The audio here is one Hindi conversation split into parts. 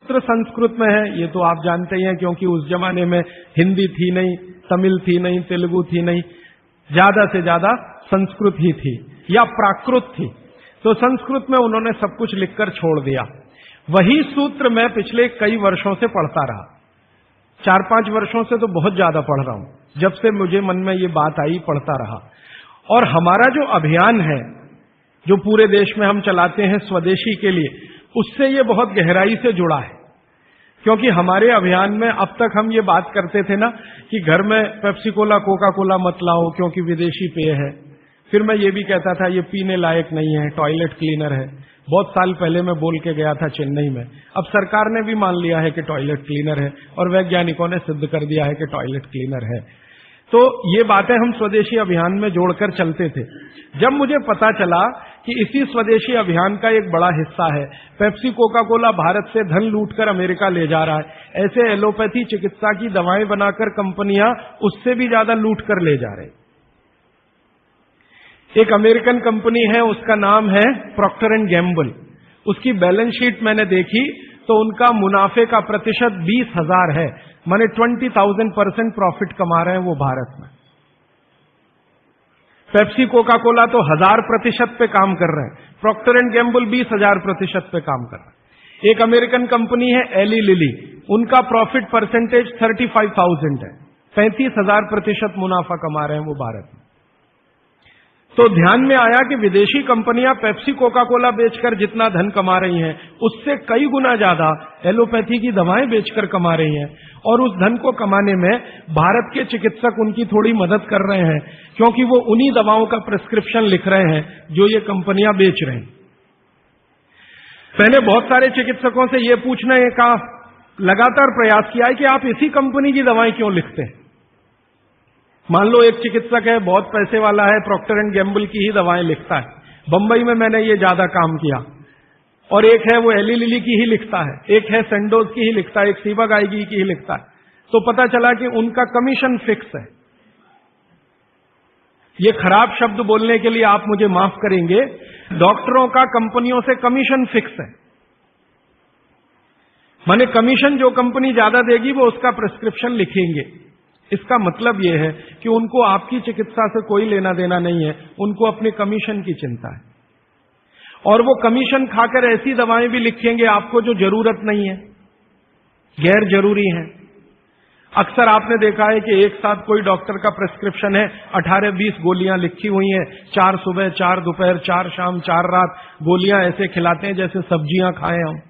सूत्र संस्कृत में है, ये तो आप जानते ही हैं, क्योंकि उस जमाने में हिंदी थी नहीं, तमिल थी नहीं, तेलुगु थी नहीं, ज्यादा से ज्यादा संस्कृत ही थी या प्राकृत थी। तो संस्कृत में उन्होंने सब कुछ लिखकर छोड़ दिया। वही सूत्र मैं पिछले कई वर्षों से पढ़ता रहा, 4-5 वर्षों से तो बहुत ज्यादा पढ़ रहा हूं, जब से मुझे मन में ये बात आई पढ़ता रहा। और हमारा जो अभियान है जो पूरे देश में हम चलाते हैं स्वदेशी के लिए, उससे ये बहुत गहराई से जुड़ा है। क्योंकि हमारे अभियान में अब तक हम ये बात करते थे ना कि घर में पेप्सी कोला कोका कोला मत लाओ क्योंकि विदेशी पेय है। फिर मैं ये भी कहता था ये पीने लायक नहीं है, टॉयलेट क्लीनर है। बहुत साल पहले मैं बोल के गया था चेन्नई में, अब सरकार ने भी मान लिया है कि टॉयलेट क्लीनर है और वैज्ञानिकों ने सिद्ध कर दिया है कि टॉयलेट क्लीनर है। तो ये बातें हम स्वदेशी अभियान में जोड़कर चलते थे। जब मुझे पता चला कि इसी स्वदेशी अभियान का एक बड़ा हिस्सा है पेप्सी कोका कोला भारत से धन लूटकर अमेरिका ले जा रहा है, ऐसे एलोपैथी चिकित्सा की दवाएं बनाकर कंपनियां उससे भी ज्यादा लूट कर ले जा रहे। एक अमेरिकन कंपनी है, उसका नाम है प्रॉक्टर एंड गैम्बल। उसकी बैलेंस शीट मैंने देखी तो उनका मुनाफे का प्रतिशत 20,000 है, माने 20,000% प्रॉफिट कमा रहे हैं वो भारत में। पेप्सी कोका कोला तो 1000% पे काम कर रहे हैं, प्रॉक्टर एंड गैम्बल 20,000% पे काम कर रहे हैं। एक अमेरिकन कंपनी है एली लिली, उनका प्रॉफिट परसेंटेज 35,000 है, 35,000% मुनाफा कमा रहे हैं वो भारत में। तो ध्यान में आया कि विदेशी कंपनियां पेप्सी कोका कोला बेचकर जितना धन कमा रही हैं, उससे कई गुना ज्यादा एलोपैथी की दवाएं बेचकर कमा रही हैं। और उस धन को कमाने में भारत के चिकित्सक उनकी थोड़ी मदद कर रहे हैं, क्योंकि वो उन्हीं दवाओं का प्रिस्क्रिप्शन लिख रहे हैं जो ये कंपनियां बेच रहे हैं। मैंने बहुत सारे चिकित्सकों से ये पूछने का लगातार प्रयास किया है कि आप इसी कंपनी की दवाएं क्यों लिखते हैं। मान लो एक चिकित्सक है, बहुत पैसे वाला है, प्रॉक्टर एंड गैम्बल की ही दवाएं लिखता है। बंबई में मैंने ये ज्यादा काम किया। और एक है वो एली लिली की ही लिखता है, एक है सेंडोज की ही लिखता है, एक सीबागाइगी की ही लिखता है। तो पता चला कि उनका कमीशन फिक्स है। ये खराब शब्द बोलने के लिए आप मुझे माफ करेंगे, डॉक्टरों का कंपनियों से कमीशन फिक्स है। माने कमीशन जो कंपनी ज्यादा देगी वो उसका प्रिस्क्रिप्शन लिखेंगे। इसका मतलब यह है कि उनको आपकी चिकित्सा से कोई लेना देना नहीं है, उनको अपने कमीशन की चिंता है। और वो कमीशन खाकर ऐसी दवाएं भी लिखेंगे आपको जो जरूरत नहीं है, गैर जरूरी है। अक्सर आपने देखा है कि एक साथ कोई डॉक्टर का प्रिस्क्रिप्शन है, 18-20 गोलियां लिखी हुई हैं, 4 सुबह 4 दोपहर 4 शाम 4 रात गोलियां ऐसे खिलाते हैं जैसे सब्जियां खाएं हम।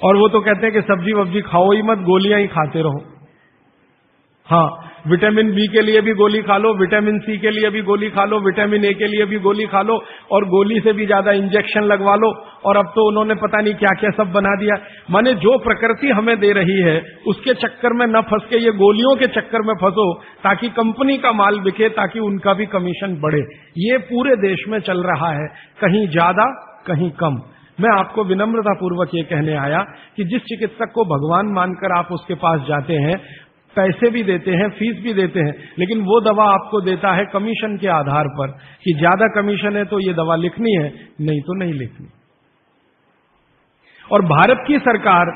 और वो तो कहते हैं कि सब्जी वब्जी खाओ ही मत, गोलियां ही खाते रहो। हाँ, विटामिन बी के लिए भी गोली खा लो, विटामिन सी के लिए भी गोली खा लो, विटामिन ए के लिए भी गोली खा लो, और गोली से भी ज्यादा इंजेक्शन लगवा लो। और अब तो उन्होंने पता नहीं क्या क्या सब बना दिया। माने जो प्रकृति हमें दे रही है उसके चक्कर में न फंस के ये गोलियों के चक्कर में फंसो, ताकि कंपनी का माल बिके, ताकि उनका भी कमीशन बढ़े। ये पूरे देश में चल रहा है, कहीं ज्यादा कहीं कम। मैं आपको विनम्रतापूर्वक ये कहने आया कि जिस चिकित्सक को भगवान मानकर आप उसके पास जाते हैं, पैसे भी देते हैं, फीस भी देते हैं, लेकिन वो दवा आपको देता है कमीशन के आधार पर कि ज्यादा कमीशन है तो ये दवा लिखनी है, नहीं तो नहीं लिखनी। और भारत की सरकार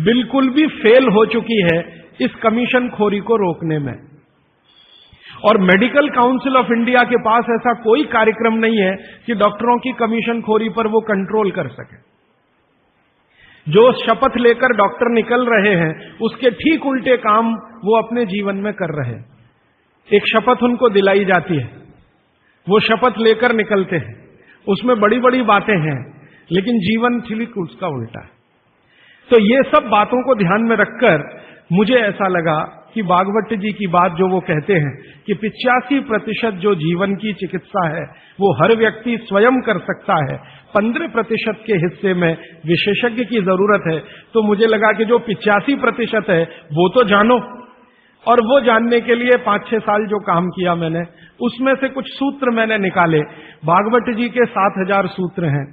बिल्कुल भी फेल हो चुकी है इस कमीशन खोरी को रोकने में। और मेडिकल काउंसिल ऑफ इंडिया के पास ऐसा कोई कार्यक्रम नहीं है कि डॉक्टरों की कमीशन खोरी पर वो कंट्रोल कर सके। जो शपथ लेकर डॉक्टर निकल रहे हैं उसके ठीक उल्टे काम वो अपने जीवन में कर रहे हैं। एक शपथ उनको दिलाई जाती है, वो शपथ लेकर निकलते हैं, उसमें बड़ी बड़ी बातें हैं, लेकिन जीवन ठीक उसका उल्टा है। तो ये सब बातों को ध्यान में रखकर मुझे ऐसा लगा कि भागवत जी की बात जो वो कहते हैं कि 85% जो जीवन की चिकित्सा है वो हर व्यक्ति स्वयं कर सकता है, 15% के हिस्से में विशेषज्ञ की जरूरत है। तो मुझे लगा कि जो 85% है वो तो जानो। और वो जानने के लिए 5-6 साल जो काम किया मैंने, उसमें से कुछ सूत्र मैंने निकाले। भागवत जी के 7,000 सूत्र हैं,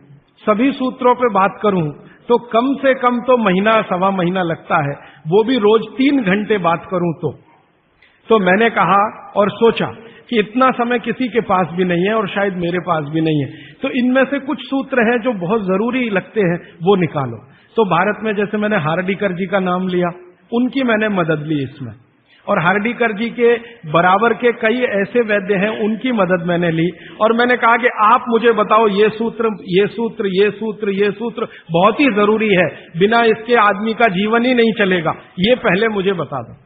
सभी सूत्रों पे बात करूं तो कम से कम तो महीना सवा महीना लगता है, वो भी रोज 3 घंटे बात करूं तो मैंने कहा और सोचा कि इतना समय किसी के पास भी नहीं है और शायद मेरे पास भी नहीं है, तो इनमें से कुछ सूत्र हैं जो बहुत जरूरी लगते हैं, वो निकालो। तो भारत में जैसे मैंने हार्डीकर जी का नाम लिया, उनकी मैंने मदद ली इसमें, और हार्डीकर जी के बराबर के कई ऐसे वैद्य हैं, उनकी मदद मैंने ली, और मैंने कहा कि आप मुझे बताओ ये सूत्र, ये सूत्र, ये सूत्र, ये सूत्र बहुत ही जरूरी है, बिना इसके आदमी का जीवन ही नहीं चलेगा, ये पहले मुझे बता दो।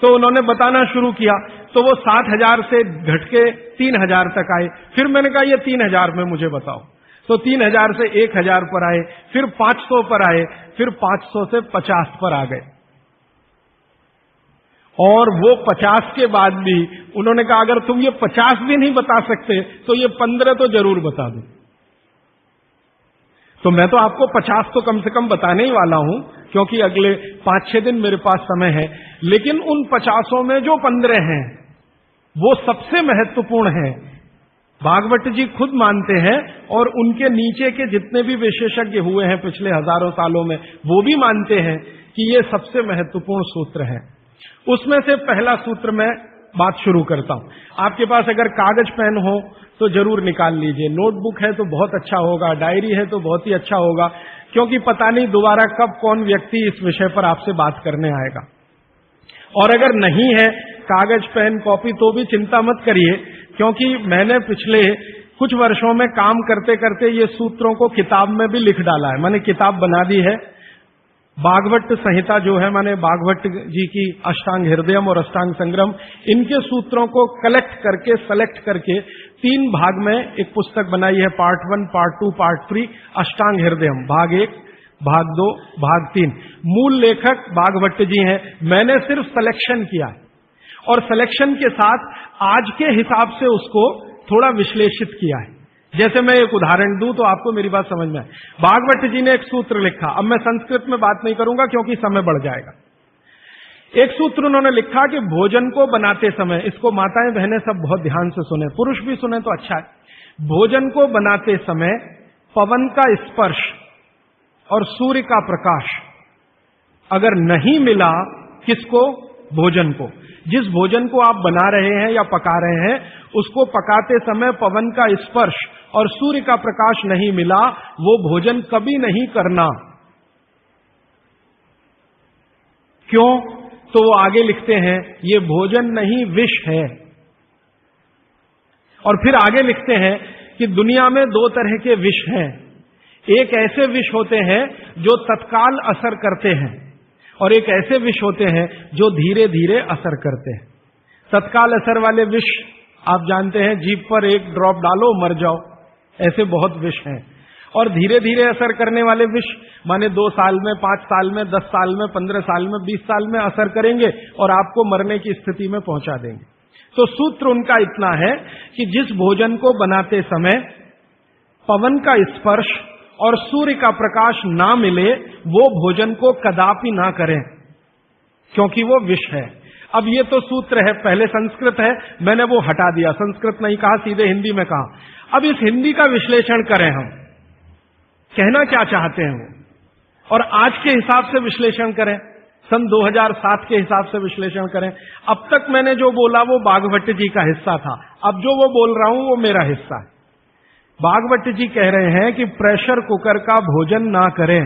तो उन्होंने बताना शुरू किया, तो वो 7,000 से घट के 3,000 तक आए। फिर मैंने कहा ये 3,000 में मुझे बताओ, तो 3,000 से 1,000 पर आए, फिर 500 पर आए, फिर 500 से 50 पर आ गए। और वो 50 के बाद भी उन्होंने कहा अगर तुम ये 50 भी नहीं बता सकते तो ये 15 तो जरूर बता दो। तो मैं तो आपको 50 तो कम से कम बताने ही वाला हूं, क्योंकि अगले 5-6 दिन मेरे पास समय है, लेकिन उन 50 में जो 15 हैं वो सबसे महत्वपूर्ण हैं। भागवत जी खुद मानते हैं, और उनके नीचे के जितने भी विशेषज्ञ हुए हैं पिछले हजारों सालों में, वो भी मानते हैं कि ये सबसे महत्वपूर्ण सूत्र है। उसमें से पहला सूत्र मैं बात शुरू करता हूं। आपके पास अगर कागज पेन हो तो जरूर निकाल लीजिए, नोटबुक है तो बहुत अच्छा होगा, डायरी है तो बहुत ही अच्छा होगा, क्योंकि पता नहीं दोबारा कब कौन व्यक्ति इस विषय पर आपसे बात करने आएगा। और अगर नहीं है कागज पेन कॉपी तो भी चिंता मत करिए, क्योंकि मैंने पिछले कुछ वर्षों में काम करते करते ये सूत्रों को किताब में भी लिख डाला है। मैंने किताब बना दी है, भागवत संहिता जो है, माने भागवत जी की अष्टांग हृदयम और अष्टांग संग्रम, इनके सूत्रों को कलेक्ट करके, सेलेक्ट करके 3 भाग में एक पुस्तक बनाई है, पार्ट 1, पार्ट 2, पार्ट 3, अष्टांग हृदयम, भाग 1, भाग 2, भाग 3। मूल लेखक भागवत जी हैं, मैंने सिर्फ सिलेक्शन किया है, और सिलेक्शन के साथ आज के हिसाब से उसको थोड़ा विश्लेषित किया है। जैसे मैं एक उदाहरण दूं तो आपको मेरी बात समझ में आए। भागवत जी ने एक सूत्र लिखा, अब मैं संस्कृत में बात नहीं करूंगा क्योंकि समय बढ़ जाएगा। एक सूत्र उन्होंने लिखा कि भोजन को बनाते समय, इसको माताएं बहनें सब बहुत ध्यान से सुने, पुरुष भी सुने तो अच्छा है। भोजन को बनाते समय पवन का स्पर्श और सूर्य का प्रकाश अगर नहीं मिला, किसको? भोजन को। जिस भोजन को आप बना रहे हैं या पका रहे हैं, उसको पकाते समय पवन का स्पर्श और सूर्य का प्रकाश नहीं मिला, वो भोजन कभी नहीं करना। क्यों? तो वो आगे लिखते हैं ये भोजन नहीं विष है। और फिर आगे लिखते हैं कि दुनिया में 2 तरह के विष हैं। एक ऐसे विष होते हैं जो तत्काल असर करते हैं, और एक ऐसे विष होते हैं जो धीरे धीरे असर करते हैं। तत्काल असर वाले विष आप जानते हैं, जीभ पर 1 ड्रॉप डालो मर जाओ, ऐसे बहुत विष हैं। और धीरे धीरे असर करने वाले विष माने 2 साल में, 5 साल में, 10 साल में, 15 साल में, 20 साल में असर करेंगे और आपको मरने की स्थिति में पहुंचा देंगे। तो सूत्र उनका इतना है कि जिस भोजन को बनाते समय पवन का स्पर्श और सूर्य का प्रकाश ना मिले, वो भोजन को कदापि ना करें, क्योंकि वो विष है। अब ये तो सूत्र है, पहले संस्कृत है, मैंने वो हटा दिया, संस्कृत नहीं कहा, सीधे हिंदी में कहा। अब इस हिंदी का विश्लेषण करें, हम कहना क्या चाहते हैं वो, और आज के हिसाब से विश्लेषण करें, सन 2007 के हिसाब से विश्लेषण करें। अब तक मैंने जो बोला वो भागवत जी का हिस्सा था, अब जो वो बोल रहा हूं वो मेरा हिस्सा है। भागवत जी कह रहे हैं कि प्रेशर कुकर का भोजन ना करें,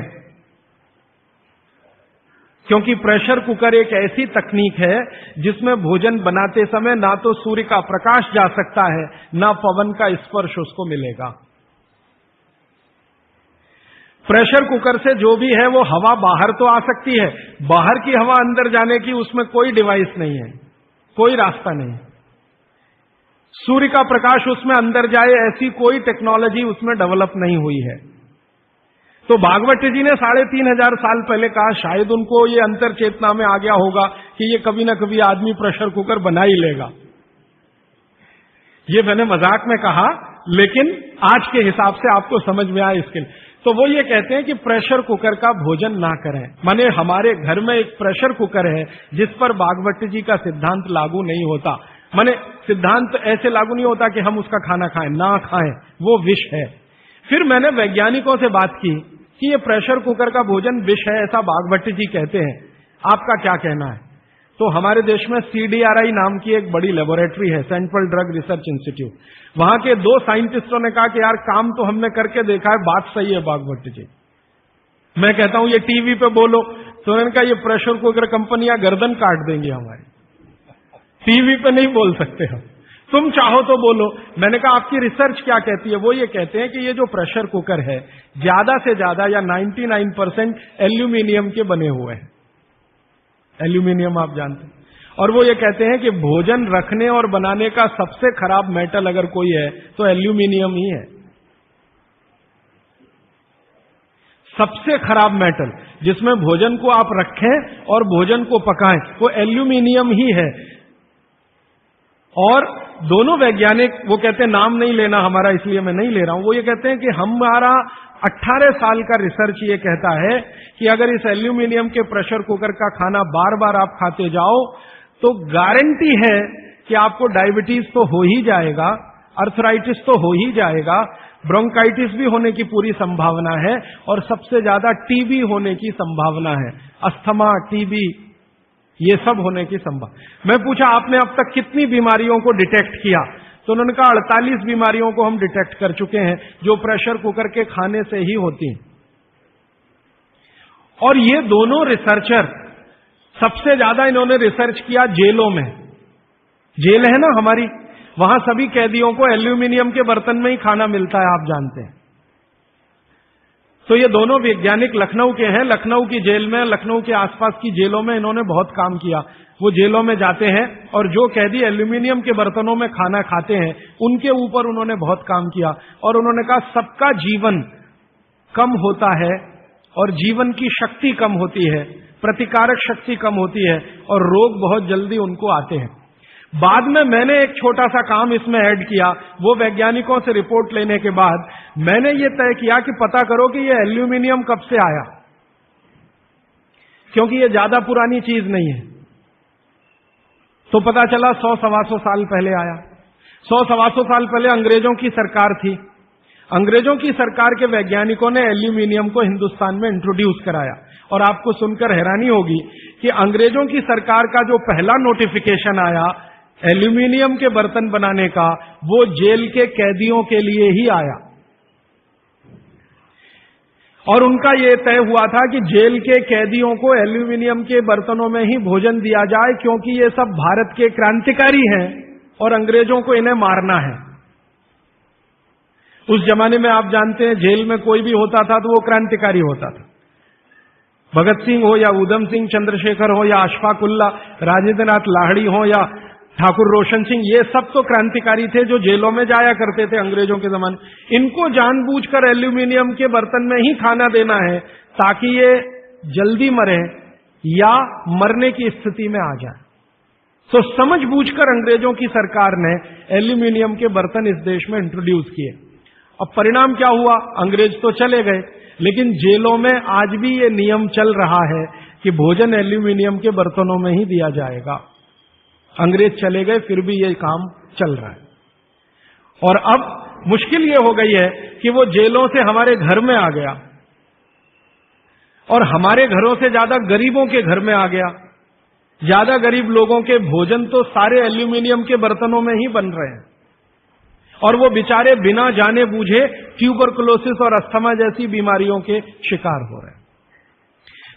क्योंकि प्रेशर कुकर एक ऐसी तकनीक है जिसमें भोजन बनाते समय ना तो सूर्य का प्रकाश जा सकता है, ना पवन का स्पर्श उसको मिलेगा। प्रेशर कुकर से जो भी है वो हवा बाहर तो आ सकती है, बाहर की हवा अंदर जाने की उसमें कोई डिवाइस नहीं है, कोई रास्ता नहीं। सूर्य का प्रकाश उसमें अंदर जाए ऐसी कोई टेक्नोलॉजी उसमें डेवलप नहीं हुई है। तो भागवत जी ने 3500 साल पहले कहा, शायद उनको ये अंतर चेतना में आ गया होगा कि ये कभी ना कभी आदमी प्रेशर कुकर बना ही लेगा। ये मैंने मजाक में कहा, लेकिन आज के हिसाब से आपको समझ में आए इसके लिए। तो वो ये कहते हैं कि प्रेशर कुकर का भोजन ना करें। माने हमारे घर में एक प्रेशर कुकर है जिस पर भागवत जी का सिद्धांत लागू नहीं होता। माने सिद्धांत ऐसे लागू नहीं होता कि हम उसका खाना खाएं, ना खाएं, वो विष है। फिर मैंने वैज्ञानिकों से बात की कि ये प्रेशर कुकर का भोजन विष है, ऐसा भागवत जी कहते हैं, आपका क्या कहना है? तो हमारे देश में CDRI नाम की एक बड़ी लेबोरेटरी है, सेंट्रल ड्रग रिसर्च इंस्टीट्यूट। वहां के 2 साइंटिस्टों ने कहा कि यार काम तो हमने करके देखा है, बात सही है बागवती जी। मैं कहता हूं ये टीवी पे बोलो, तो उन्होंने कहा ये प्रेशर कुकर कंपनियां गर्दन काट देंगी हमारी, टीवी पे नहीं बोल सकते हम, तुम चाहो तो बोलो। मैंने कहा आपकी रिसर्च क्या कहती है? वो ये कहते हैं कि ये जो प्रेशर कुकर है ज्यादा से ज्यादा या 99% एल्यूमिनियम के बने हुए हैं। एल्यूमिनियम आप जानते हैं। और वो ये कहते हैं कि भोजन रखने और बनाने का सबसे खराब मेटल अगर कोई है तो एल्यूमिनियम ही है। सबसे खराब मेटल जिसमें भोजन को आप रखें और भोजन को पकाएं वो एल्यूमिनियम ही है। और दोनों वैज्ञानिक, वो कहते हैं नाम नहीं लेना हमारा, इसलिए मैं नहीं ले रहा हूं, वो ये कहते हैं कि हमारा 18 साल का रिसर्च ये कहता है कि अगर इस एल्यूमिनियम के प्रेशर कुकर का खाना बार बार आप खाते जाओ तो गारंटी है कि आपको डायबिटीज तो हो ही जाएगा, अर्थराइटिस तो हो ही जाएगा, ब्रोंकाइटिस भी होने की पूरी संभावना है और सबसे ज्यादा टीबी होने की संभावना है। अस्थमा, टीबी, ये सब होने की संभावना। मैं पूछा आपने अब तक कितनी बीमारियों को डिटेक्ट किया? तो उन्होंने कहा 48 बीमारियों को हम डिटेक्ट कर चुके हैं जो प्रेशर कुकर के खाने से ही होती हैं। और ये दोनों रिसर्चर सबसे ज्यादा इन्होंने रिसर्च किया जेलों में। जेल है ना हमारी, वहां सभी कैदियों को एल्यूमिनियम के बर्तन में ही खाना मिलता है, आप जानते हैं। तो ये दोनों वैज्ञानिक लखनऊ के हैं। लखनऊ की जेल में, लखनऊ के आसपास की जेलों में इन्होंने बहुत काम किया। वो जेलों में जाते हैं और जो कैदी एल्यूमिनियम के बर्तनों में खाना खाते हैं उनके ऊपर उन्होंने बहुत काम किया। और उन्होंने कहा सबका जीवन कम होता है और जीवन की शक्ति कम होती है, प्रतिकारक शक्ति कम होती है और रोग बहुत जल्दी उनको आते हैं। बाद में मैंने एक छोटा सा काम इसमें ऐड किया। वो वैज्ञानिकों से रिपोर्ट लेने के बाद मैंने ये तय किया कि पता करो कि ये एल्यूमिनियम कब से आया, क्योंकि ये ज्यादा पुरानी चीज नहीं है। तो पता चला 100-125 साल पहले आया। 100-125 साल पहले अंग्रेजों की सरकार थी। अंग्रेजों की सरकार के वैज्ञानिकों ने एल्यूमिनियम को हिंदुस्तान में इंट्रोड्यूस कराया। और आपको सुनकर हैरानी होगी कि अंग्रेजों की सरकार का जो पहला नोटिफिकेशन आया एल्यूमिनियम के बर्तन बनाने का, वो जेल के कैदियों के लिए ही आया। और उनका यह तय हुआ था कि जेल के कैदियों को एल्यूमिनियम के बर्तनों में ही भोजन दिया जाए, क्योंकि ये सब भारत के क्रांतिकारी हैं और अंग्रेजों को इन्हें मारना है। उस जमाने में आप जानते हैं जेल में कोई भी होता था तो वो क्रांतिकारी होता था। भगत सिंह हो या उधम सिंह, चंद्रशेखर हो या अशफाक उल्ला, राजेंद्र नाथ लाहिड़ी हो या ठाकुर रोशन सिंह, ये सब तो क्रांतिकारी थे जो जेलों में जाया करते थे अंग्रेजों के जमाने। इनको जानबूझकर एल्यूमिनियम के बर्तन में ही खाना देना है ताकि ये जल्दी मरे या मरने की स्थिति में आ जाए। तो समझबूझकर अंग्रेजों की सरकार ने एल्यूमिनियम के बर्तन इस देश में इंट्रोड्यूस किए। अब परिणाम क्या हुआ? अंग्रेज तो चले गए, लेकिन जेलों में आज भी ये नियम चल रहा है कि भोजन एल्यूमिनियम के बर्तनों में ही दिया जाएगा। अंग्रेज चले गए फिर भी ये काम चल रहा है। और अब मुश्किल ये हो गई है कि वो जेलों से हमारे घर में आ गया और हमारे घरों से ज्यादा गरीबों के घर में आ गया। ज्यादा गरीब लोगों के भोजन तो सारे एल्यूमिनियम के बर्तनों में ही बन रहे हैं और वो बेचारे बिना जाने बूझे ट्यूबरकुलोसिस और अस्थमा जैसी बीमारियों के शिकार हो रहे हैं।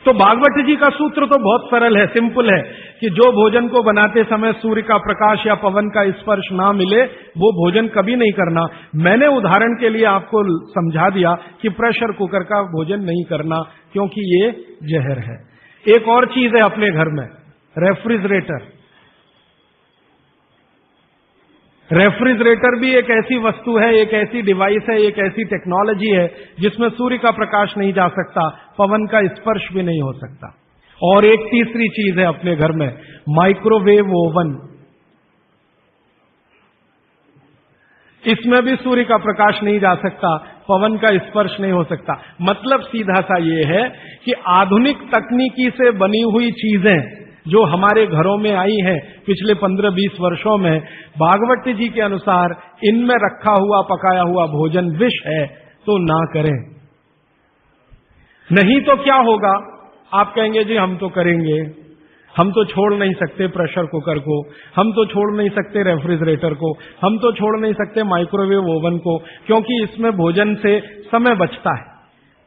तो भागवत जी का सूत्र तो बहुत सरल है, सिंपल है कि जो भोजन को बनाते समय सूर्य का प्रकाश या पवन का स्पर्श ना मिले वो भोजन कभी नहीं करना। मैंने उदाहरण के लिए आपको समझा दिया कि प्रेशर कुकर का भोजन नहीं करना क्योंकि ये जहर है। एक और चीज है अपने घर में, रेफ्रिजरेटर। रेफ्रिजरेटर भी एक ऐसी वस्तु है, एक ऐसी डिवाइस है, एक ऐसी टेक्नोलॉजी है जिसमें सूर्य का प्रकाश नहीं जा सकता, पवन का स्पर्श भी नहीं हो सकता। और एक तीसरी चीज है अपने घर में, माइक्रोवेव ओवन। इसमें भी सूर्य का प्रकाश नहीं जा सकता, पवन का स्पर्श नहीं हो सकता। मतलब सीधा सा ये है कि आधुनिक तकनीकी से बनी हुई चीजें जो हमारे घरों में आई हैं पिछले 15-20 वर्षों में, भागवत जी के अनुसार इनमें रखा हुआ पकाया हुआ भोजन विष है, तो ना करें। नहीं तो क्या होगा? आप कहेंगे जी हम तो करेंगे, हम तो छोड़ नहीं सकते प्रेशर कुकर को, हम तो छोड़ नहीं सकते रेफ्रिजरेटर को, हम तो छोड़ नहीं सकते माइक्रोवेव ओवन को, क्योंकि इसमें भोजन से समय बचता है।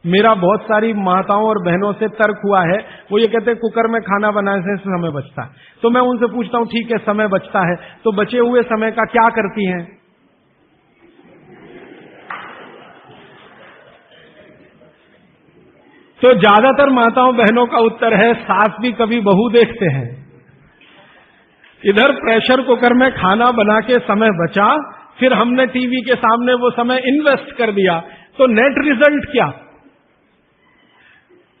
मेरा बहुत सारी माताओं और बहनों से तर्क हुआ है, वो ये कहते हैं कुकर में खाना बनाने से समय बचता है। तो मैं उनसे पूछता हूं ठीक है समय बचता है, तो बचे हुए समय का क्या करती हैं? तो ज्यादातर माताओं बहनों का उत्तर है सास भी कभी बहू देखते हैं। इधर प्रेशर कुकर में खाना बना के समय बचा, फिर हमने टीवी के सामने वो समय इन्वेस्ट कर दिया, तो नेट रिजल्ट क्या?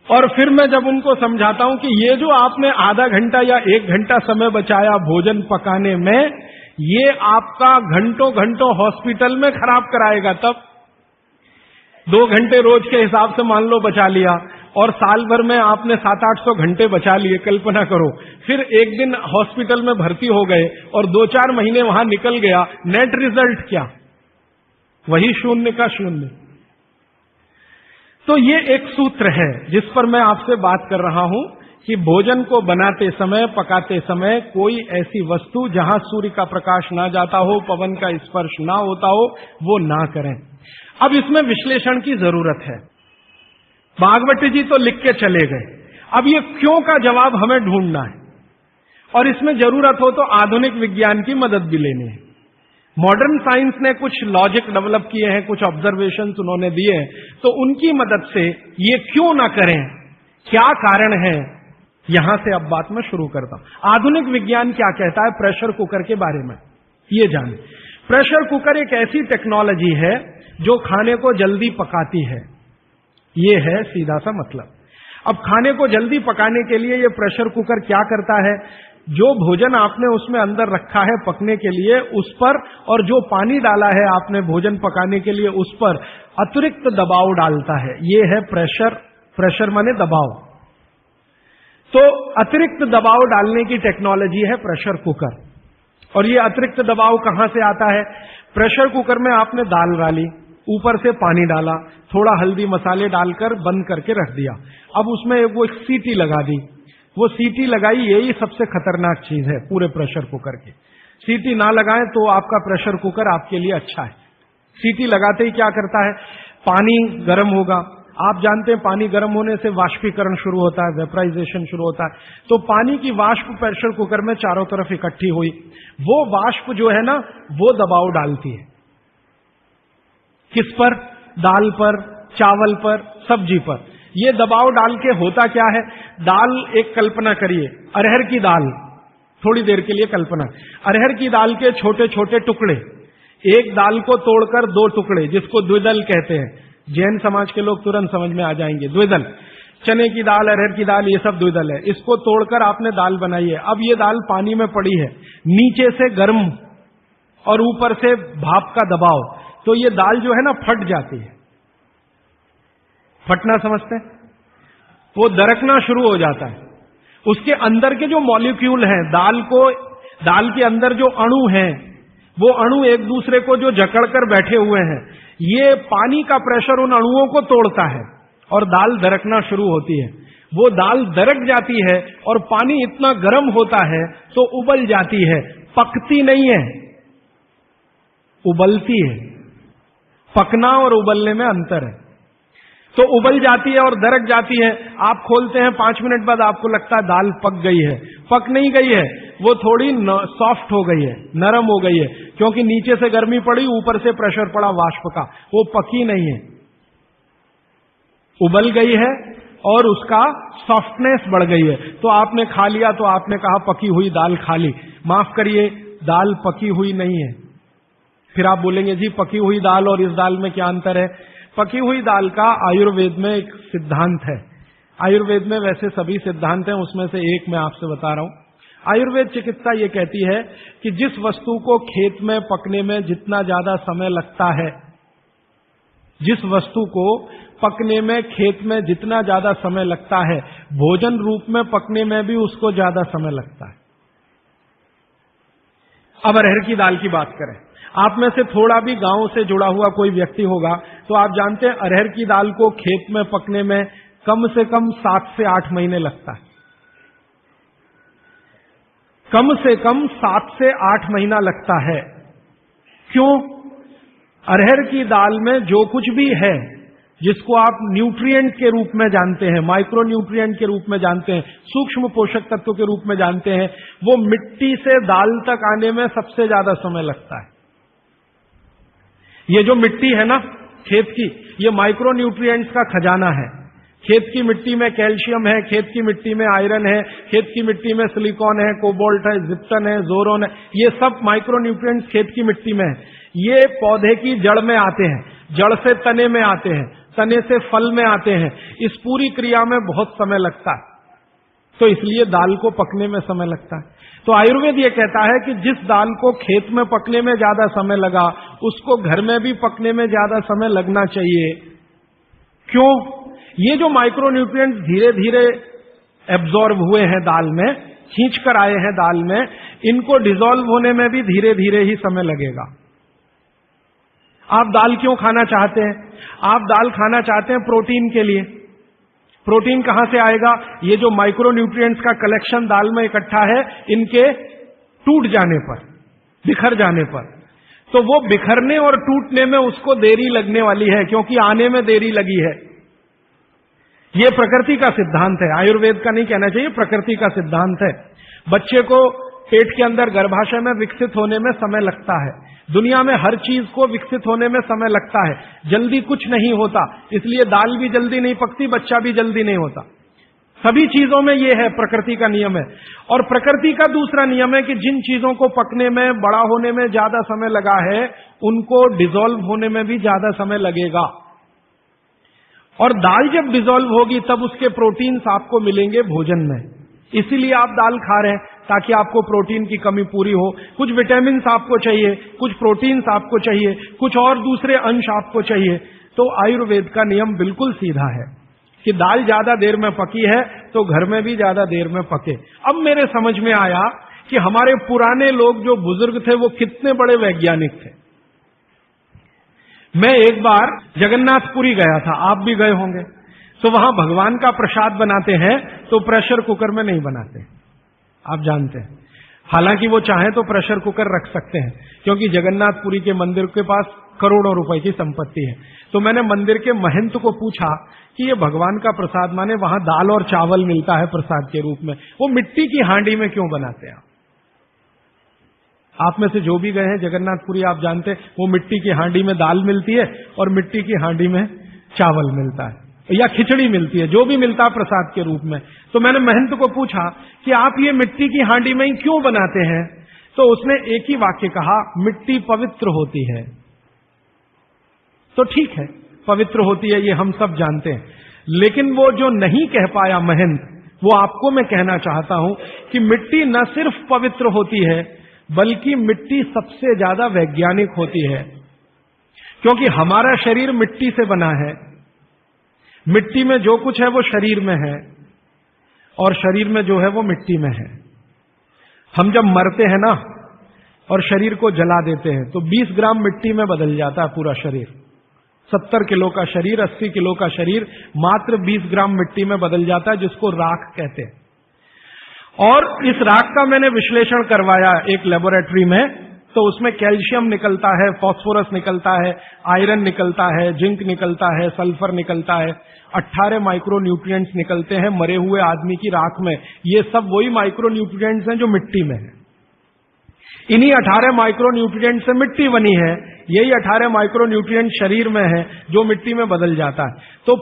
और फिर मैं जब उनको समझाता हूं कि ये जो आपने आधा घंटा या 1 घंटा समय बचाया भोजन पकाने में, ये आपका घंटों घंटों हॉस्पिटल में खराब कराएगा। तब 2 घंटे रोज के हिसाब से मान लो बचा लिया, और साल भर में आपने 700-800 घंटे बचा लिए, कल्पना करो। फिर एक दिन हॉस्पिटल में भर्ती हो गए और 2-4 महीने वहां निकल गया, नेट रिजल्ट क्या? वही 0 का 0। तो ये एक सूत्र है जिस पर मैं आपसे बात कर रहा हूं कि भोजन को बनाते समय, पकाते समय कोई ऐसी वस्तु जहां सूर्य का प्रकाश ना जाता हो, पवन का स्पर्श ना होता हो, वो ना करें। अब इसमें विश्लेषण की जरूरत है। भागवती जी तो लिख के चले गए, अब ये क्यों का जवाब हमें ढूंढना है, और इसमें जरूरत हो तो आधुनिक विज्ञान की मदद भी लेनी है। मॉडर्न साइंस ने कुछ लॉजिक डेवलप किए हैं, कुछ ऑब्जर्वेशंस उन्होंने दिए हैं, तो उनकी मदद से ये क्यों ना करें, क्या कारण है, यहां से अब बात मैं शुरू करता हूं। आधुनिक विज्ञान क्या कहता है प्रेशर कुकर के बारे में, ये जाने। प्रेशर कुकर एक ऐसी टेक्नोलॉजी है जो खाने को जल्दी पकाती है, ये है सीधा सा मतलब। अब खाने को जल्दी पकाने के लिए ये प्रेशर कुकर क्या करता है, जो भोजन आपने उसमें अंदर रखा है पकने के लिए उस पर, और जो पानी डाला है आपने भोजन पकाने के लिए उस पर अतिरिक्त दबाव डालता है। ये है प्रेशर। प्रेशर माने दबाव। तो अतिरिक्त दबाव डालने की टेक्नोलॉजी है प्रेशर कुकर। और ये अतिरिक्त दबाव कहां से आता है? प्रेशर कुकर में आपने दाल डाली, ऊपर से पानी डाला, थोड़ा हल्दी मसाले डालकर बंद करके रख दिया। अब उसमें वो एक सीटी लगा दी, वो सीटी लगाई, यही सबसे खतरनाक चीज है पूरे प्रेशर कुकर की। सीटी ना लगाएं तो आपका प्रेशर कुकर आपके लिए अच्छा है। सीटी लगाते ही क्या करता है, पानी गर्म होगा। आप जानते हैं पानी गर्म होने से वाष्पीकरण शुरू होता है, वेपराइजेशन शुरू होता है। तो पानी की वाष्प प्रेशर कुकर में चारों तरफ इकट्ठी हुई, वो वाष्प जो है ना वो दबाव डालती है। किस पर? दाल पर, चावल पर, सब्जी पर। ये दबाव डाल के होता क्या है, दाल, एक कल्पना करिए अरहर की दाल, थोड़ी देर के लिए कल्पना, अरहर की दाल के छोटे छोटे टुकड़े, एक दाल को तोड़कर 2 टुकड़े, जिसको द्विदल कहते हैं। जैन समाज के लोग तुरंत समझ में आ जाएंगे। द्विदल, चने की दाल, अरहर की दाल, ये सब द्विदल है। इसको तोड़कर आपने दाल बनाई है। अब ये दाल पानी में पड़ी है, नीचे से गर्म और ऊपर से भाप का दबाव, तो ये दाल जो है ना फट जाती है। फटना समझते हैं? वो दरकना शुरू हो जाता है। उसके अंदर के जो मॉलिक्यूल हैं, दाल के अंदर जो अणु हैं, वो अणु एक दूसरे को जो जकड़कर बैठे हुए हैं, ये पानी का प्रेशर उन अणुओं को तोड़ता है और दाल दरकना शुरू होती है। वो दाल दरक जाती है और पानी इतना गर्म होता है तो उबल जाती है, पकती नहीं है, उबलती है। पकना और उबलने में अंतर है। तो उबल जाती है और दरक जाती है। आप खोलते हैं, 5 मिनट बाद आपको लगता है दाल पक गई है। पक नहीं गई है, वो थोड़ी सॉफ्ट हो गई है, नरम हो गई है, क्योंकि नीचे से गर्मी पड़ी, ऊपर से प्रेशर पड़ा वाष्प का, वो पकी नहीं है, उबल गई है और उसका सॉफ्टनेस बढ़ गई है। तो आपने खा लिया तो आपने कहा पकी हुई दाल खा ली। माफ करिए, दाल पकी हुई नहीं है। फिर आप बोलेंगे जी पकी हुई दाल और इस दाल में क्या अंतर है? पकी हुई दाल का आयुर्वेद में एक सिद्धांत है। आयुर्वेद में वैसे सभी सिद्धांत हैं, उसमें से एक मैं आपसे बता रहा हूं। आयुर्वेद चिकित्सा ये कहती है कि जिस वस्तु को खेत में पकने में जितना ज्यादा समय लगता है, जिस वस्तु को पकने में खेत में जितना ज्यादा समय लगता है, भोजन रूप में पकने में भी उसको ज्यादा समय लगता है। अब अरहर की दाल की बात करें, आप में से थोड़ा भी गांव से जुड़ा हुआ कोई व्यक्ति होगा तो आप जानते हैं अरहर की दाल को खेत में पकने में कम से कम 7 से 8 महीने लगता है। कम से कम 7 से 8 महीना लगता है। क्यों? अरहर की दाल में जो कुछ भी है, जिसको आप न्यूट्रिएंट के रूप में जानते हैं, माइक्रो न्यूट्रिएंट के रूप में जानते हैं, सूक्ष्म पोषक तत्व के रूप में जानते हैं, वो मिट्टी से दाल तक आने में सबसे ज्यादा समय लगता है। ये जो मिट्टी है ना खेत की, ये माइक्रो न्यूट्रिएंट्स का खजाना है। खेत की मिट्टी में कैल्शियम है, खेत की मिट्टी में आयरन है, खेत की मिट्टी में सिलिकॉन है, कोबाल्ट है, जिप्सन है, जोरोन है, ये सब माइक्रो न्यूट्रिएंट्स खेत की मिट्टी में है। ये पौधे की जड़ में आते हैं, जड़ से तने में आते हैं, तने से फल में आते हैं। इस पूरी क्रिया में बहुत समय लगता है, तो इसलिए दाल को पकने में समय लगता है। तो आयुर्वेद ये कहता है कि जिस दाल को खेत में पकने में ज्यादा समय लगा, उसको घर में भी पकने में ज्यादा समय लगना चाहिए। क्यों? ये जो माइक्रो न्यूट्रिएंट्स धीरे धीरे एब्जॉर्ब हुए हैं दाल में, खींच कर आए हैं दाल में, इनको डिसॉल्व होने में भी धीरे धीरे ही समय लगेगा। आप दाल क्यों खाना चाहते हैं? आप दाल खाना चाहते हैं प्रोटीन के लिए। प्रोटीन कहां से आएगा? ये जो माइक्रो न्यूट्रिएंट्स का कलेक्शन दाल में इकट्ठा है, इनके टूट जाने पर, बिखर जाने पर, तो वो बिखरने और टूटने में उसको देरी लगने वाली है, क्योंकि आने में देरी लगी है। ये प्रकृति का सिद्धांत है, आयुर्वेद का नहीं कहना चाहिए, प्रकृति का सिद्धांत है। बच्चे को पेट के अंदर गर्भाशय में विकसित होने में समय लगता है। दुनिया में हर चीज को विकसित होने में समय लगता है, जल्दी कुछ नहीं होता। इसलिए दाल भी जल्दी नहीं पकती, बच्चा भी जल्दी नहीं होता। सभी चीजों में यह है, प्रकृति का नियम है। और प्रकृति का दूसरा नियम है कि जिन चीजों को पकने में, बड़ा होने में ज्यादा समय लगा है, उनको डिसॉल्व होने में भी ज्यादा समय लगेगा। और दाल जब डिसॉल्व होगी तब उसके प्रोटीन्स आपको मिलेंगे भोजन में। इसीलिए आप दाल खा रहे हैं, ताकि आपको प्रोटीन की कमी पूरी हो। कुछ विटामिन आपको चाहिए, कुछ प्रोटीन्स आपको चाहिए, कुछ और दूसरे अंश आपको चाहिए। तो आयुर्वेद का नियम बिल्कुल सीधा है कि दाल ज्यादा देर में पकी है तो घर में भी ज्यादा देर में पके। अब मेरे समझ में आया कि हमारे पुराने लोग जो बुजुर्ग थे वो कितने बड़े वैज्ञानिक थे। मैं एक बार जगन्नाथपुरी गया था, आप भी गए होंगे। तो वहां भगवान का प्रसाद बनाते हैं तो प्रेशर कुकर में नहीं बनाते, आप जानते हैं। हालांकि वो चाहे तो प्रेशर कुकर रख सकते हैं, क्योंकि जगन्नाथपुरी के मंदिर के पास करोड़ों रुपए की संपत्ति है। तो मैंने मंदिर के महंत को पूछा कि ये भगवान का प्रसाद, माने वहां दाल और चावल मिलता है प्रसाद के रूप में, वो मिट्टी की हांडी में क्यों बनाते हैं? आप में से जो भी गए हैं जगन्नाथपुरी, आप जानते हैं वो मिट्टी की हांडी में दाल मिलती है और मिट्टी की हांडी में चावल मिलता है, या खिचड़ी मिलती है, जो भी मिलता है प्रसाद के रूप में। तो मैंने महंत को पूछा कि आप ये मिट्टी की हांडी में ही क्यों बनाते हैं? तो उसने एक ही वाक्य कहा, मिट्टी पवित्र होती है। तो ठीक है, पवित्र होती है, ये हम सब जानते हैं। लेकिन वो जो नहीं कह पाया महंत, वो आपको मैं कहना चाहता हूं कि मिट्टी न सिर्फ पवित्र होती है, बल्कि मिट्टी सबसे ज्यादा वैज्ञानिक होती है। क्योंकि हमारा शरीर मिट्टी से बना है, मिट्टी में जो कुछ है वो शरीर में है, और शरीर में जो है वो मिट्टी में है। हम जब मरते हैं ना और शरीर को जला देते हैं तो 20 ग्राम मिट्टी में बदल जाता है पूरा शरीर। 70 किलो का शरीर, 80 किलो का शरीर मात्र 20 ग्राम मिट्टी में बदल जाता है, जिसको राख कहते हैं। और इस राख का मैंने विश्लेषण करवाया एक लेबोरेटरी में, तो उसमें कैल्शियम निकलता है, फास्फोरस निकलता है, आयरन निकलता है, जिंक निकलता है, सल्फर निकलता है, 18 माइक्रो न्यूट्रिएंट्स निकलते हैं मरे हुए आदमी की राख में। ये सब वही माइक्रो न्यूट्रिएंट्स हैं जो मिट्टी में है। इन्हीं 18 माइक्रो न्यूट्रिएंट से मिट्टी बनी है, यही 18 माइक्रो न्यूट्रिएंट शरीर में है जो मिट्टी में बदल जाता है। तो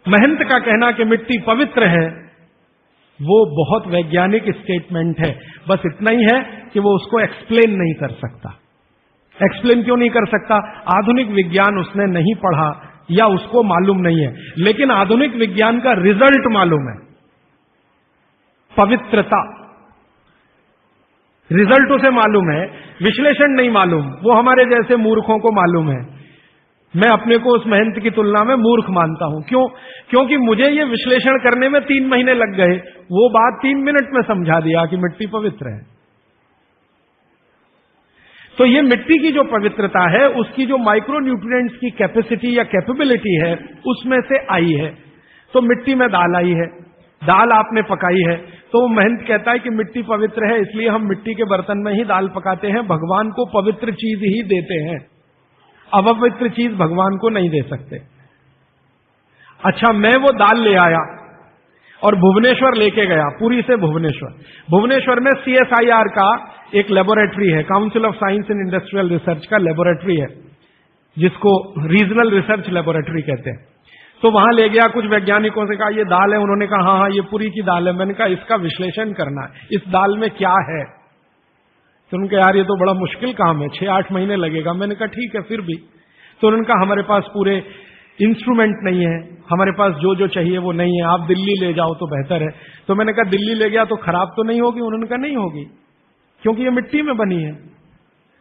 महंत का कहना कि मिट्टी पवित्र है, वो बहुत वैज्ञानिक स्टेटमेंट है। बस इतना ही है कि वो उसको एक्सप्लेन नहीं कर सकता। एक्सप्लेन क्यों नहीं कर सकता? आधुनिक विज्ञान उसने नहीं पढ़ा या उसको मालूम नहीं है। लेकिन आधुनिक विज्ञान का रिजल्ट मालूम है, पवित्रता। रिजल्ट उसे मालूम है, विश्लेषण नहीं मालूम। वो हमारे जैसे मूर्खों को मालूम है। मैं अपने को उस महंत की तुलना में मूर्ख मानता हूं। क्यों? क्योंकि मुझे ये विश्लेषण करने में 3 महीने लग गए, वो बात 3 मिनट में समझा दिया कि मिट्टी पवित्र है। तो ये मिट्टी की जो पवित्रता है, उसकी जो माइक्रो न्यूट्रिएंट्स की कैपेसिटी या कैपेबिलिटी है, उसमें से आई है। तो मिट्टी में दाल आई है, दाल आपने पकाई है, तो महंत कहता है कि मिट्टी पवित्र है, इसलिए हम मिट्टी के बर्तन में ही दाल पकाते हैं, भगवान को पवित्र चीज ही देते हैं, अपवित्र चीज भगवान को नहीं दे सकते। अच्छा, मैं वो दाल ले आया और भुवनेश्वर लेके गया, पुरी से भुवनेश्वर। भुवनेश्वर में CSIR का एक लेबोरेटरी है, council of science and industrial research का लेबोरेटरी है, जिसको रीजनल रिसर्च लेबोरेटरी कहते हैं। तो वहां ले गया, कुछ वैज्ञानिकों से कहा ये दाल है, उन्होंने कहा हाँ हाँ ये पुरी की दाल है। मैंने कहा इसका विश्लेषण करना है, इस दाल में क्या है। तो उन्होंने कहा यार ये तो बड़ा मुश्किल काम है, 6-8 महीने लगेगा। मैंने कहा ठीक है फिर भी। तो उन्होंने कहा हमारे पास पूरे इंस्ट्रूमेंट नहीं है, हमारे पास जो जो चाहिए वो नहीं है, आप दिल्ली ले जाओ तो बेहतर है। तो मैंने कहा दिल्ली ले गया तो खराब तो नहीं होगी? उन्होंने कहा नहीं होगी, क्योंकि ये मिट्टी में बनी है।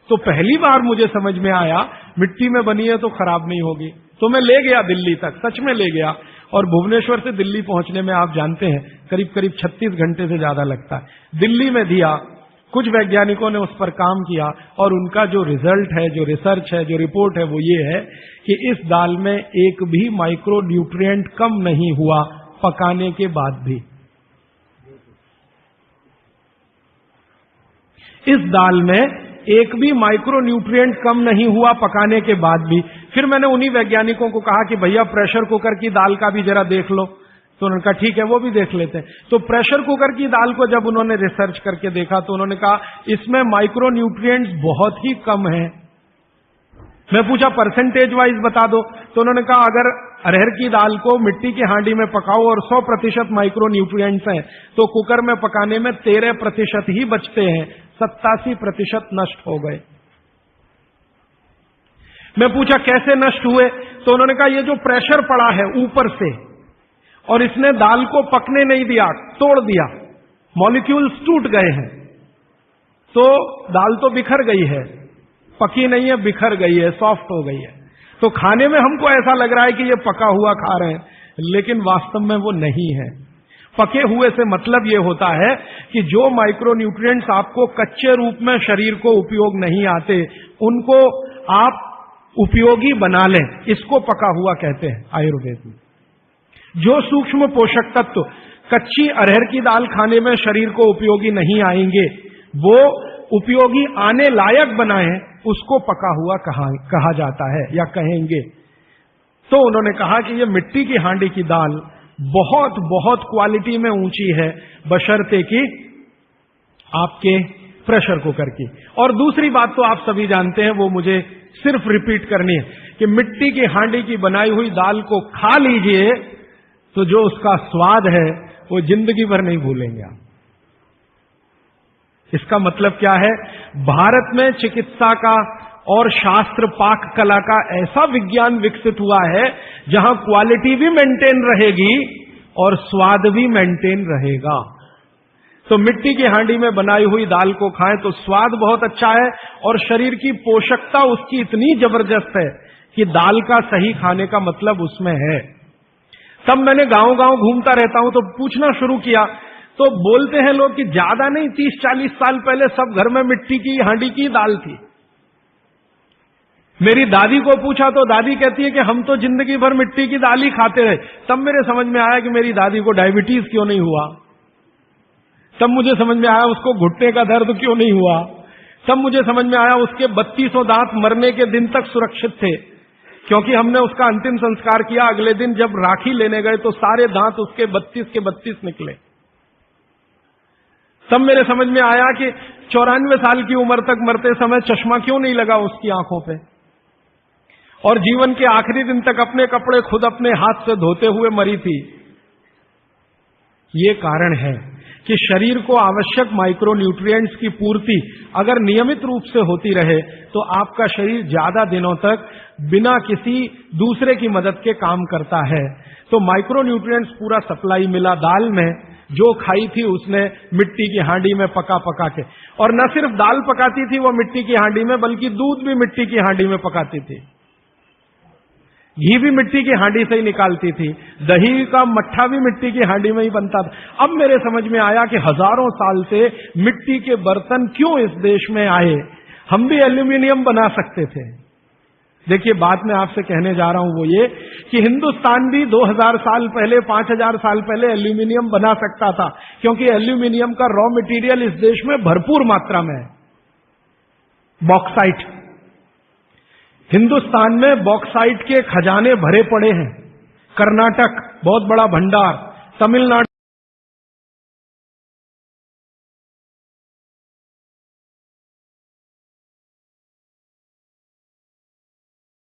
तो पहली बार मुझे समझ में आया मिट्टी में बनी है तो खराब नहीं होगी। तो मैं ले गया दिल्ली तक, सच में ले गया। और भुवनेश्वर से दिल्ली पहुंचने में आप जानते हैं करीब करीब 36 घंटे से ज्यादा लगता है। दिल्ली में दिया, कुछ वैज्ञानिकों ने उस पर काम किया और उनका जो रिजल्ट है, जो रिसर्च है, जो रिपोर्ट है, वो ये है कि इस दाल में एक भी माइक्रो न्यूट्रिएंट कम नहीं हुआ पकाने के बाद भी। इस दाल में एक भी माइक्रो न्यूट्रिएंट कम नहीं हुआ पकाने के बाद भी। फिर मैंने उन्हीं वैज्ञानिकों को कहा कि भैया प्रेशर कुकर की दाल का भी जरा देख लो। तो उन्होंने कहा ठीक है वो भी देख लेते हैं। तो प्रेशर कुकर की दाल को जब उन्होंने रिसर्च करके देखा तो उन्होंने कहा इसमें माइक्रो न्यूट्रिएंट्स बहुत ही कम है। मैं पूछा परसेंटेज वाइज बता दो। तो उन्होंने कहा अगर अरहर की दाल को मिट्टी की हांडी में पकाओ और 100% माइक्रो न्यूट्रिएंट्स हैं तो कुकर में पकाने में 13% ही बचते हैं, 87% नष्ट हो गए। मैं पूछा कैसे नष्ट हुए? तो उन्होंने कहा ये जो प्रेशर पड़ा है ऊपर से और इसने दाल को पकने नहीं दिया, तोड़ दिया, मॉलिक्यूल्स टूट गए हैं, तो दाल तो बिखर गई है, पकी नहीं है, बिखर गई है, सॉफ्ट हो गई है। तो खाने में हमको ऐसा लग रहा है कि ये पका हुआ खा रहे हैं, लेकिन वास्तव में वो नहीं है। पके हुए से मतलब ये होता है कि जो माइक्रो न्यूट्रिएंट्स आपको कच्चे रूप में शरीर को उपयोग नहीं आते, उनको आप उपयोगी बना लें, इसको पका हुआ कहते हैं आयुर्वेद में। जो सूक्ष्म पोषक तत्व कच्ची अरहर की दाल खाने में शरीर को उपयोगी नहीं आएंगे, वो उपयोगी आने लायक बनाएं, उसको पका हुआ कहा जाता है या कहेंगे। तो उन्होंने कहा कि ये मिट्टी की हांडी की दाल बहुत बहुत क्वालिटी में ऊंची है, बशर्ते कि आपके प्रेशर कुकर की। और दूसरी बात तो आप सभी जानते हैं, वो मुझे सिर्फ रिपीट करनी है कि मिट्टी की हांडी की बनाई हुई दाल को खा लीजिए तो जो उसका स्वाद है वो जिंदगी भर नहीं भूलेंगे आप। इसका मतलब क्या है? भारत में चिकित्सा का और शास्त्र पाक कला का ऐसा विज्ञान विकसित हुआ है जहां क्वालिटी भी मेंटेन रहेगी और स्वाद भी मेंटेन रहेगा। तो मिट्टी की हांडी में बनाई हुई दाल को खाएं तो स्वाद बहुत अच्छा है और शरीर की पोषकता उसकी इतनी जबरदस्त है कि दाल का सही खाने का मतलब उसमें है। तब मैंने गांव गांव घूमता रहता हूं तो पूछना शुरू किया, तो बोलते हैं लोग कि ज्यादा नहीं, 30-40 साल पहले सब घर में मिट्टी की हांडी की दाल थी। मेरी दादी को पूछा तो दादी कहती है कि हम तो जिंदगी भर मिट्टी की दाल ही खाते रहे। तब मेरे समझ में आया कि मेरी दादी को डायबिटीज क्यों नहीं हुआ। तब मुझे समझ में आया उसको घुटने का दर्द क्यों नहीं हुआ। तब मुझे समझ में आया उसके 3200 दांत मरने के दिन तक सुरक्षित थे, क्योंकि हमने उसका अंतिम संस्कार किया। अगले दिन जब राखी लेने गए तो सारे दांत उसके 32 के 32 निकले। तब मेरे समझ में आया कि 94 साल की उम्र तक मरते समय चश्मा क्यों नहीं लगा उसकी आंखों पे, और जीवन के आखिरी दिन तक अपने कपड़े खुद अपने हाथ से धोते हुए मरी थी। ये कारण है कि शरीर को आवश्यक माइक्रो न्यूट्रिएंट्स की पूर्ति अगर नियमित रूप से होती रहे तो आपका शरीर ज्यादा दिनों तक बिना किसी दूसरे की मदद के काम करता है। तो माइक्रो न्यूट्रिएंट्स पूरा सप्लाई मिला दाल में, जो खाई थी उसने मिट्टी की हांडी में पका पका के। और न सिर्फ दाल पकाती थी वो मिट्टी की हांडी में, बल्कि दूध भी मिट्टी की हांडी में पकाती थी, घी भी मिट्टी की हांडी से ही निकालती थी, दही का मट्ठा भी मिट्टी की हांडी में ही बनता था। अब मेरे समझ में आया कि हजारों साल से मिट्टी के बर्तन क्यों इस देश में आए। हम भी एल्यूमिनियम बना सकते थे, देखिए, बात मैं आपसे कहने जा रहा हूं वो ये कि हिंदुस्तान भी 2000 साल पहले, 5000 साल पहले एल्यूमिनियम बना सकता था, क्योंकि एल्यूमिनियम का रॉ मटेरियल इस देश में भरपूर मात्रा में है। बॉक्साइट, हिंदुस्तान में बॉक्साइट के खजाने भरे पड़े हैं। कर्नाटक बहुत बड़ा भंडार, तमिलनाडु